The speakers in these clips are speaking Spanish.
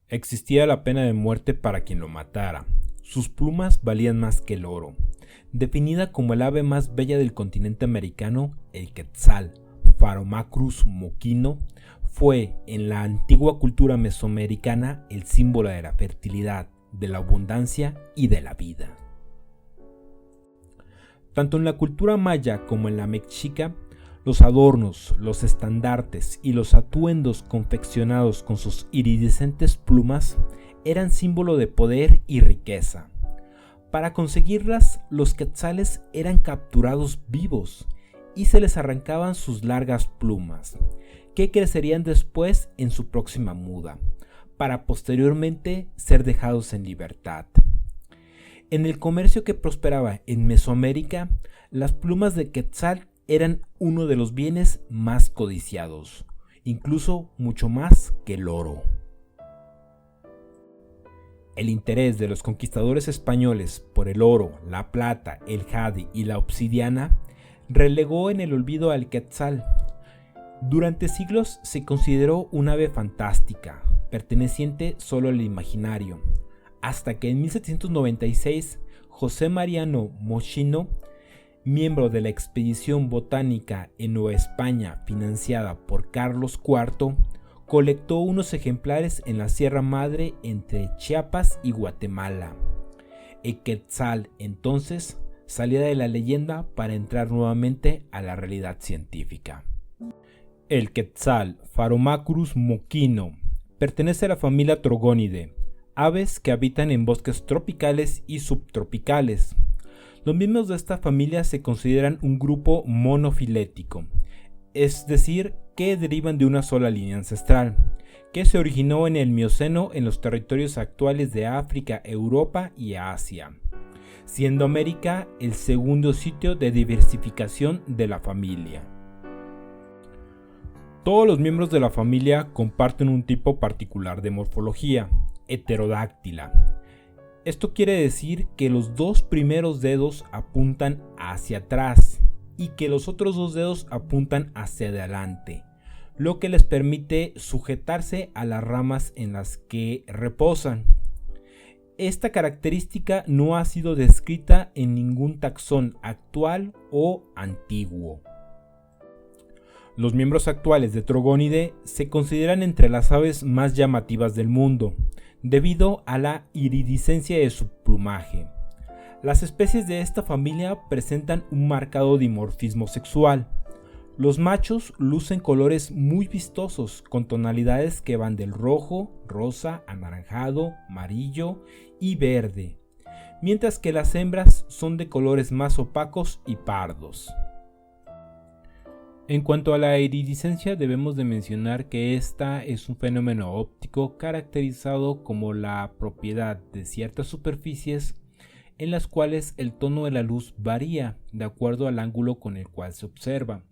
Existía la pena de muerte para quien lo matara. Sus plumas valían más que el oro. Definida como el ave más bella del continente americano, el quetzal, Pharomacrus moquino, fue en la antigua cultura mesoamericana el símbolo de la fertilidad, de la abundancia y de la vida. Tanto en la cultura maya como en la mexica, los adornos, los estandartes y los atuendos confeccionados con sus iridiscentes plumas eran símbolo de poder y riqueza. Para conseguirlas, los quetzales eran capturados vivos y se les arrancaban sus largas plumas, que crecerían después en su próxima muda, para posteriormente ser dejados en libertad. En el comercio que prosperaba en Mesoamérica, las plumas de quetzal eran uno de los bienes más codiciados, incluso mucho más que el oro. El interés de los conquistadores españoles por el oro, la plata, el jade y la obsidiana relegó en el olvido al quetzal. Durante siglos se consideró un ave fantástica, perteneciente solo al imaginario, hasta que en 1796 José Mariano Moschino, miembro de la expedición botánica en Nueva España financiada por Carlos IV, colectó unos ejemplares en la Sierra Madre entre Chiapas y Guatemala. El quetzal entonces salía de la leyenda para entrar nuevamente a la realidad científica. El quetzal, Pharomacrus moquino, pertenece a la familia Trogonidae, aves que habitan en bosques tropicales y subtropicales. Los miembros de esta familia se consideran un grupo monofilético, es decir, que derivan de una sola línea ancestral, que se originó en el Mioceno en los territorios actuales de África, Europa y Asia, siendo América el segundo sitio de diversificación de la familia. Todos los miembros de la familia comparten un tipo particular de morfología, heterodáctila. Esto quiere decir que los dos primeros dedos apuntan hacia atrás y que los otros dos dedos apuntan hacia adelante, lo que les permite sujetarse a las ramas en las que reposan. Esta característica no ha sido descrita en ningún taxón actual o antiguo. Los miembros actuales de Trogonidae se consideran entre las aves más llamativas del mundo, debido a la iridiscencia de su plumaje. Las especies de esta familia presentan un marcado dimorfismo sexual. Los machos lucen colores muy vistosos, con tonalidades que van del rojo, rosa, anaranjado, amarillo y verde, mientras que las hembras son de colores más opacos y pardos. En cuanto a la iridiscencia, debemos de mencionar que esta es un fenómeno óptico caracterizado como la propiedad de ciertas superficies en las cuales el tono de la luz varía de acuerdo al ángulo con el cual se observa.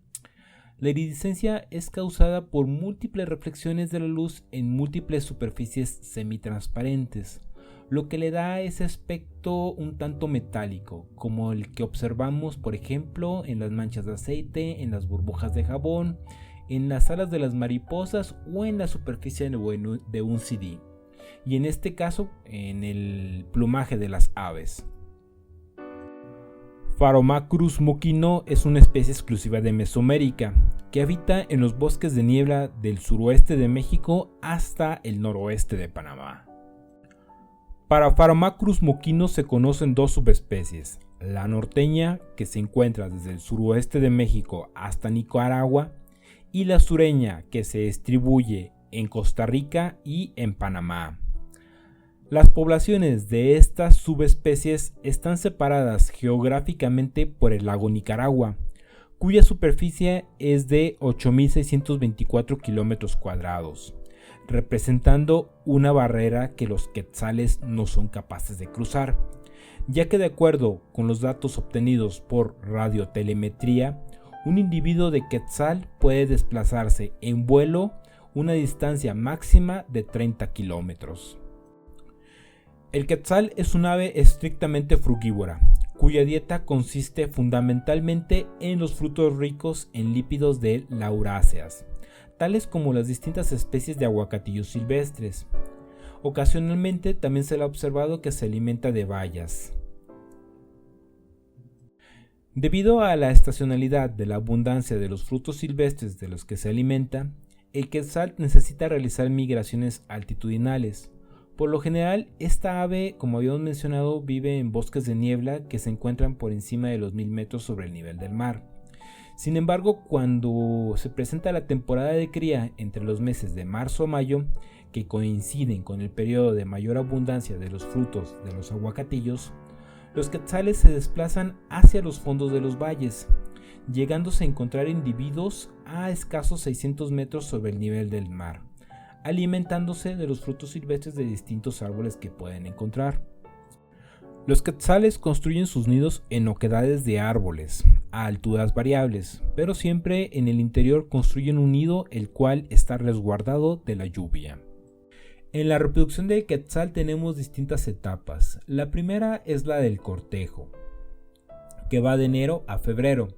La iridiscencia es causada por múltiples reflexiones de la luz en múltiples superficies semitransparentes, lo que le da ese aspecto un tanto metálico, como el que observamos por ejemplo en las manchas de aceite, en las burbujas de jabón, en las alas de las mariposas o en la superficie de un CD, y en este caso en el plumaje de las aves. Pharomacrus moquino es una especie exclusiva de Mesoamérica, que habita en los bosques de niebla del suroeste de México hasta el noroeste de Panamá. Para Pharomacrus moquino se conocen dos subespecies, la norteña, que se encuentra desde el suroeste de México hasta Nicaragua, y la sureña, que se distribuye en Costa Rica y en Panamá. Las poblaciones de estas subespecies están separadas geográficamente por el lago Nicaragua, cuya superficie es de 8.624 kilómetros cuadrados, representando una barrera que los quetzales no son capaces de cruzar, ya que de acuerdo con los datos obtenidos por radiotelemetría, un individuo de quetzal puede desplazarse en vuelo una distancia máxima de 30 kilómetros. El quetzal es un ave estrictamente frugívora, cuya dieta consiste fundamentalmente en los frutos ricos en lípidos de lauráceas, tales como las distintas especies de aguacatillos silvestres. Ocasionalmente también se le ha observado que se alimenta de bayas. Debido a la estacionalidad de la abundancia de los frutos silvestres de los que se alimenta, el quetzal necesita realizar migraciones altitudinales. Por lo general, esta ave, como habíamos mencionado, vive en bosques de niebla que se encuentran por encima de los 1000 metros sobre el nivel del mar. Sin embargo, cuando se presenta la temporada de cría entre los meses de marzo a mayo, que coinciden con el periodo de mayor abundancia de los frutos de los aguacatillos, los quetzales se desplazan hacia los fondos de los valles, llegándose a encontrar individuos a escasos 600 metros sobre el nivel del mar, alimentándose de los frutos silvestres de distintos árboles que pueden encontrar. Los quetzales construyen sus nidos en oquedades de árboles, a alturas variables, pero siempre en el interior construyen un nido el cual está resguardado de la lluvia. En la reproducción del quetzal tenemos distintas etapas. La primera es la del cortejo, que va de enero a febrero.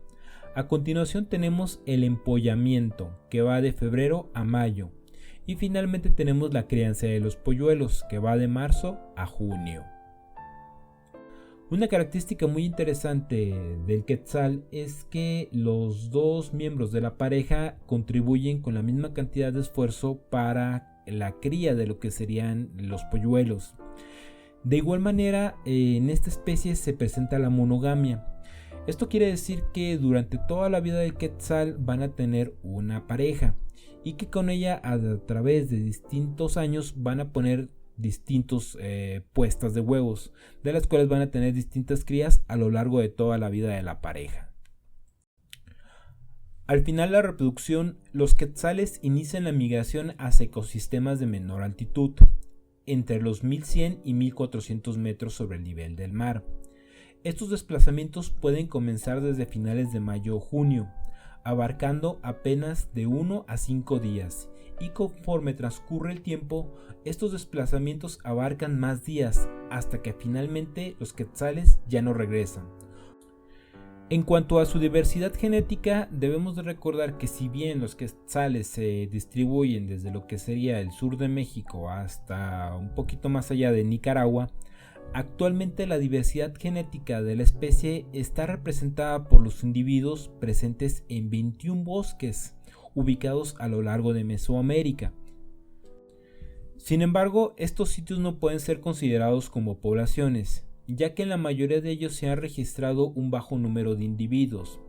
A continuación tenemos el empollamiento, que va de febrero a mayo. Y finalmente tenemos la crianza de los polluelos, que va de marzo a junio. Una característica muy interesante del quetzal es que los dos miembros de la pareja contribuyen con la misma cantidad de esfuerzo para la cría de lo que serían los polluelos. De igual manera, en esta especie se presenta la monogamia. Esto quiere decir que durante toda la vida del quetzal van a tener una pareja y que con ella a través de distintos años van a poner distintos puestas de huevos, de las cuales van a tener distintas crías a lo largo de toda la vida de la pareja. Al final de la reproducción, los quetzales inician la migración hacia ecosistemas de menor altitud, entre los 1100 y 1400 metros sobre el nivel del mar. Estos desplazamientos pueden comenzar desde finales de mayo o junio, abarcando apenas de 1 a 5 días, y conforme transcurre el tiempo, estos desplazamientos abarcan más días, hasta que finalmente los quetzales ya no regresan. En cuanto a su diversidad genética, debemos de recordar que si bien los quetzales se distribuyen desde lo que sería el sur de México hasta un poquito más allá de Nicaragua, actualmente la diversidad genética de la especie está representada por los individuos presentes en 21 bosques ubicados a lo largo de Mesoamérica. Sin embargo, estos sitios no pueden ser considerados como poblaciones, ya que en la mayoría de ellos se ha registrado un bajo número de individuos.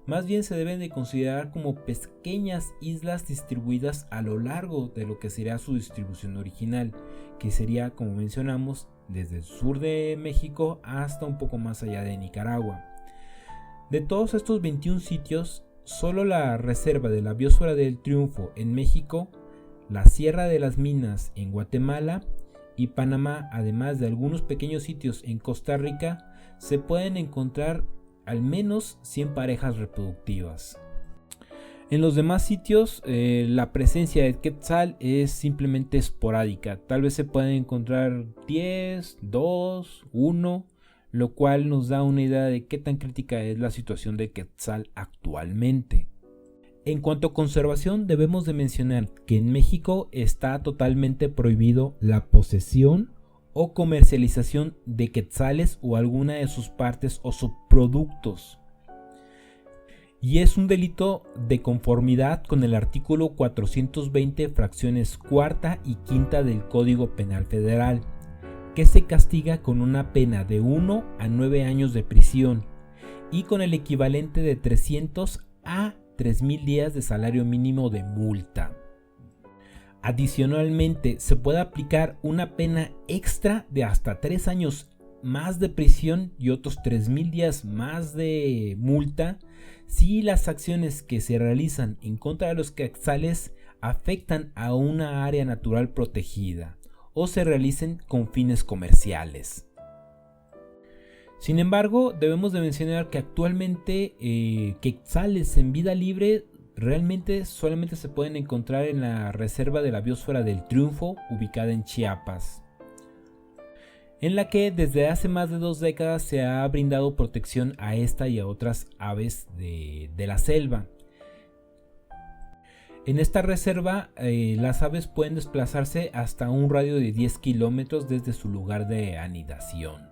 Más bien se deben de considerar como pequeñas islas distribuidas a lo largo de lo que sería su distribución original, que sería, como mencionamos, desde el sur de México hasta un poco más allá de Nicaragua. De todos estos 21 sitios, solo la reserva de la Biosfera del Triunfo en México, la Sierra de las Minas en Guatemala y Panamá, además de algunos pequeños sitios en Costa Rica, se pueden encontrar al menos 100 parejas reproductivas. En los demás sitios, la presencia del quetzal es simplemente esporádica. Tal vez se pueden encontrar 10, 2, 1, lo cual nos da una idea de qué tan crítica es la situación del quetzal actualmente. En cuanto a conservación, debemos de mencionar que en México está totalmente prohibido la posesión o comercialización de quetzales o alguna de sus partes o subproductos. Y es un delito de conformidad con el artículo 420 fracciones cuarta y quinta del Código Penal Federal, que se castiga con una pena de 1 a 9 años de prisión y con el equivalente de 300 a 3,000 días de salario mínimo de multa. Adicionalmente, se puede aplicar una pena extra de hasta 3 años más de prisión y otros 3,000 días más de multa si las acciones que se realizan en contra de los quetzales afectan a una área natural protegida o se realicen con fines comerciales. Sin embargo, debemos de mencionar que actualmente quetzales en vida libre realmente solamente se pueden encontrar en la reserva de la Biosfera del Triunfo, ubicada en Chiapas, en la que desde hace más de 2 décadas se ha brindado protección a esta y a otras aves de la selva. En esta reserva las aves pueden desplazarse hasta un radio de 10 kilómetros desde su lugar de anidación.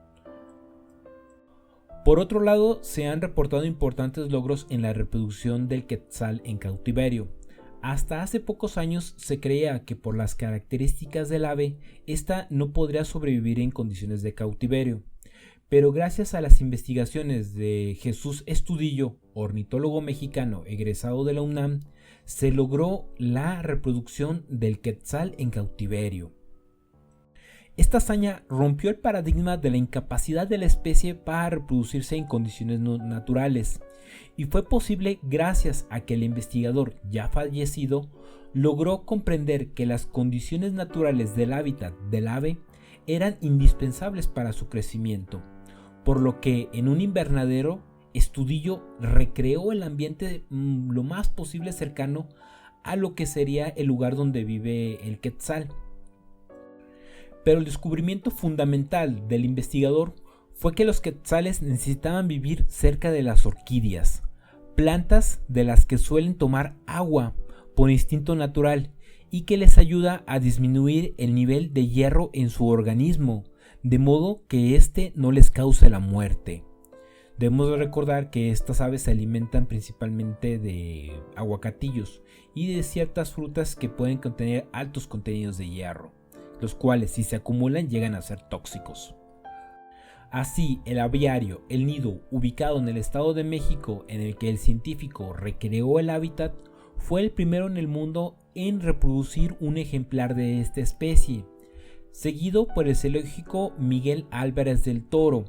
Por otro lado, se han reportado importantes logros en la reproducción del quetzal en cautiverio. Hasta hace pocos años se creía que por las características del ave, esta no podría sobrevivir en condiciones de cautiverio. Pero gracias a las investigaciones de Jesús Estudillo, ornitólogo mexicano egresado de la UNAM, se logró la reproducción del quetzal en cautiverio. Esta hazaña rompió el paradigma de la incapacidad de la especie para reproducirse en condiciones no naturales, y fue posible gracias a que el investigador ya fallecido logró comprender que las condiciones naturales del hábitat del ave eran indispensables para su crecimiento, por lo que en un invernadero Estudillo recreó el ambiente lo más posible cercano a lo que sería el lugar donde vive el quetzal. Pero el descubrimiento fundamental del investigador fue que los quetzales necesitaban vivir cerca de las orquídeas, plantas de las que suelen tomar agua por instinto natural y que les ayuda a disminuir el nivel de hierro en su organismo, de modo que éste no les cause la muerte. Debemos de recordar que estas aves se alimentan principalmente de aguacatillos y de ciertas frutas que pueden contener altos contenidos de hierro, los cuales si se acumulan llegan a ser tóxicos. Así, el aviario El Nido, ubicado en el Estado de México, en el que el científico recreó el hábitat, fue el primero en el mundo en reproducir un ejemplar de esta especie, seguido por el zoológico Miguel Álvarez del Toro,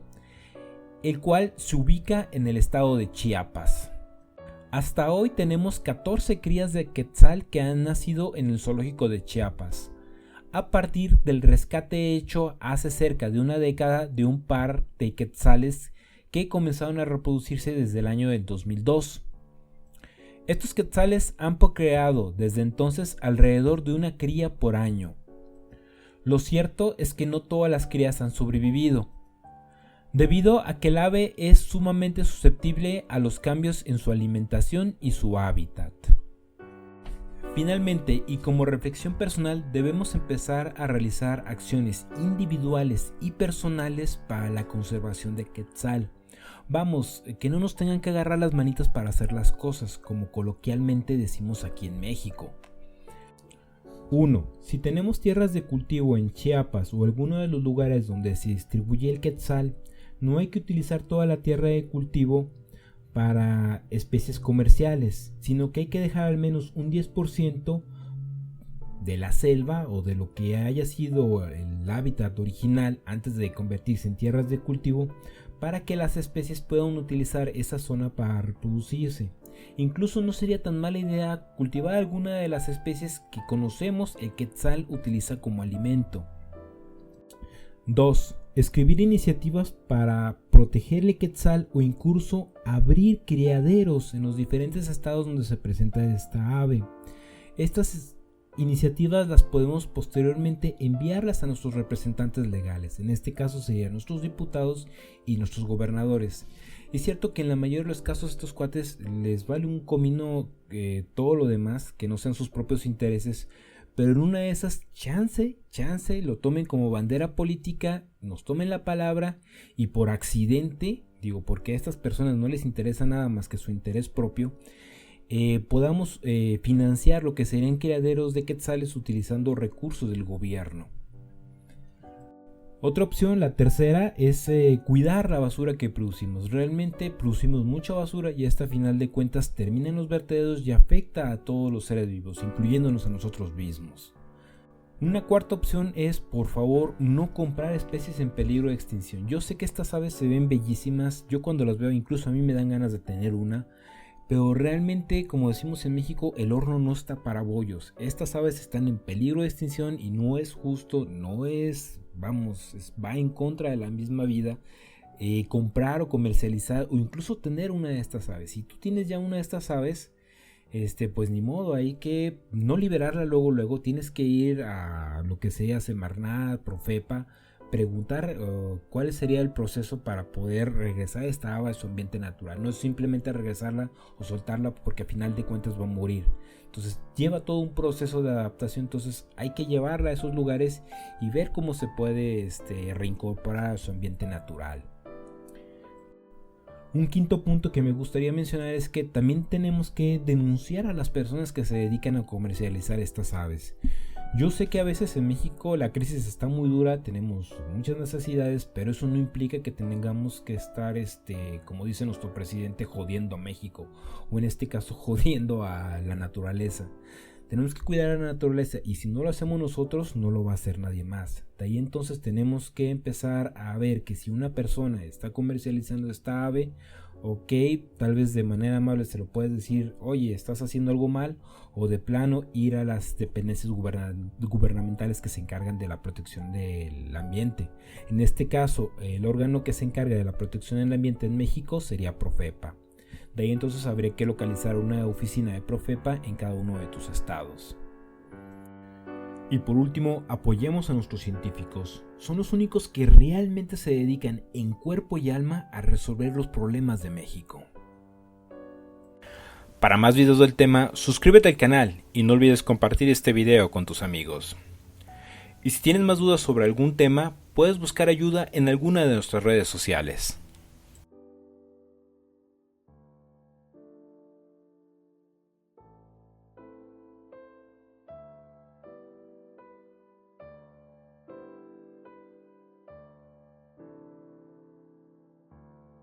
el cual se ubica en el estado de Chiapas. Hasta hoy tenemos 14 crías de quetzal que han nacido en el zoológico de Chiapas, a partir del rescate hecho hace cerca de una década de un par de quetzales que comenzaron a reproducirse desde el año del 2002. Estos quetzales han procreado desde entonces alrededor de una cría por año. Lo cierto es que no todas las crías han sobrevivido, debido a que el ave es sumamente susceptible a los cambios en su alimentación y su hábitat. Finalmente, y como reflexión personal, debemos empezar a realizar acciones individuales y personales para la conservación de quetzal. Vamos, que no nos tengan que agarrar las manitas para hacer las cosas, como coloquialmente decimos aquí en México. 1. Si tenemos tierras de cultivo en Chiapas o alguno de los lugares donde se distribuye el quetzal, no hay que utilizar toda la tierra de cultivo para especies comerciales, sino que hay que dejar al menos un 10% de la selva o de lo que haya sido el hábitat original antes de convertirse en tierras de cultivo para que las especies puedan utilizar esa zona para reproducirse. Incluso no sería tan mala idea cultivar alguna de las especies que conocemos el quetzal utiliza como alimento. 2. Escribir iniciativas para proteger el quetzal o incluso abrir criaderos en los diferentes estados donde se presenta esta ave. Estas iniciativas las podemos posteriormente enviarlas a nuestros representantes legales, en este caso serían nuestros diputados y nuestros gobernadores. Es cierto que en la mayoría de los casos a estos cuates les vale un comino todo lo demás, que no sean sus propios intereses, pero en una de esas chance lo tomen como bandera política, nos tomen la palabra y por accidente, digo porque a estas personas no les interesa nada más que su interés propio, podamos financiar lo que serían criaderos de quetzales utilizando recursos del gobierno. Otra opción, la tercera, es cuidar la basura que producimos. Realmente producimos mucha basura y esta a final de cuentas termina en los vertederos y afecta a todos los seres vivos, incluyéndonos a nosotros mismos. Una cuarta opción es, por favor, no comprar especies en peligro de extinción. Yo sé que estas aves se ven bellísimas, yo cuando las veo incluso a mí me dan ganas de tener una, pero realmente, como decimos en México, el horno no está para bollos. Estas aves están en peligro de extinción y no es justo, va en contra de la misma vida comprar o comercializar o incluso tener una de estas aves. Si tú tienes ya una de estas aves, pues ni modo, hay que no liberarla luego, tienes que ir a lo que sea Semarnat, Profepa, preguntar cuál sería el proceso para poder regresar a esta ave a su ambiente natural. No es simplemente regresarla o soltarla porque a final de cuentas va a morir. Entonces lleva todo un proceso de adaptación. Entonces hay que llevarla a esos lugares y ver cómo se puede reincorporar a su ambiente natural. Un quinto punto que me gustaría mencionar es que también tenemos que denunciar a las personas que se dedican a comercializar estas aves. Yo sé que a veces en México la crisis está muy dura, tenemos muchas necesidades, pero eso no implica que tengamos que estar, como dice nuestro presidente, jodiendo a México, o en este caso jodiendo a la naturaleza. Tenemos que cuidar a la naturaleza y si no lo hacemos nosotros, no lo va a hacer nadie más. De ahí entonces tenemos que empezar a ver que si una persona está comercializando esta ave, ok, tal vez de manera amable se lo puedes decir, oye, estás haciendo algo mal, o de plano ir a las dependencias gubernamentales que se encargan de la protección del ambiente. En este caso, el órgano que se encarga de la protección del ambiente en México sería Profepa. De ahí entonces habría que localizar una oficina de Profepa en cada uno de tus estados. Y por último, apoyemos a nuestros científicos. Son los únicos que realmente se dedican en cuerpo y alma a resolver los problemas de México. Para más videos del tema, suscríbete al canal y no olvides compartir este video con tus amigos. Y si tienes más dudas sobre algún tema, puedes buscar ayuda en alguna de nuestras redes sociales.